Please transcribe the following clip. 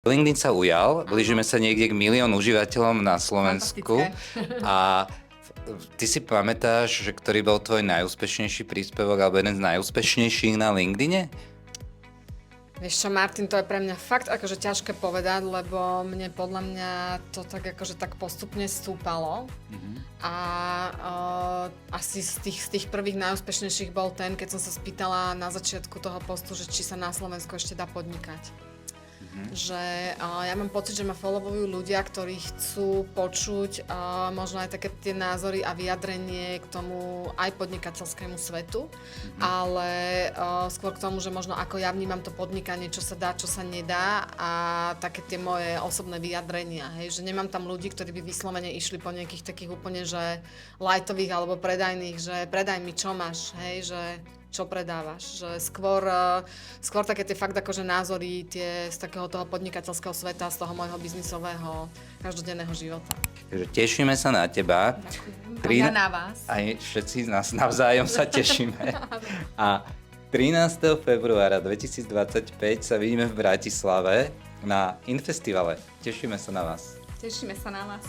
LinkedIn sa ujal, blížime sa niekde k 1 000 000 užívateľom na Slovensku a ty si pamätáš, že ktorý bol tvoj najúspešnejší príspevok alebo jeden z najúspešnejších na LinkedIne? Vieš čo, Martin, to je pre mňa fakt akože ťažké povedať, lebo mne podľa mňa to tak akože tak postupne stúpalo. A asi z tých prvých najúspešnejších bol ten, keď som sa spýtala na začiatku toho postu, že či sa na Slovensku ešte dá podnikať. Že ja mám pocit, že ma followujú ľudia, ktorí chcú počuť možno aj také tie názory a vyjadrenie k tomu aj podnikateľskému svetu, ale skôr k tomu, že možno ako ja vnímam to podnikanie, čo sa dá, čo sa nedá a také tie moje osobné vyjadrenia, hej, že nemám tam ľudí, ktorí by vyslovene išli po nejakých takých úplne, že lightových alebo predajných, že predaj mi, čo máš, hej, že čo predávaš, že skôr také tie fakt akože názory tie z takého toho podnikateľského sveta, z toho môjho biznisového každodenného života. Takže tešíme sa na teba. Ja na vás. Aj všetci nás navzájom sa tešíme. A 13. februára 2025 sa vidíme v Bratislave na Infestivale. Tešíme sa na vás. Tešíme sa na vás.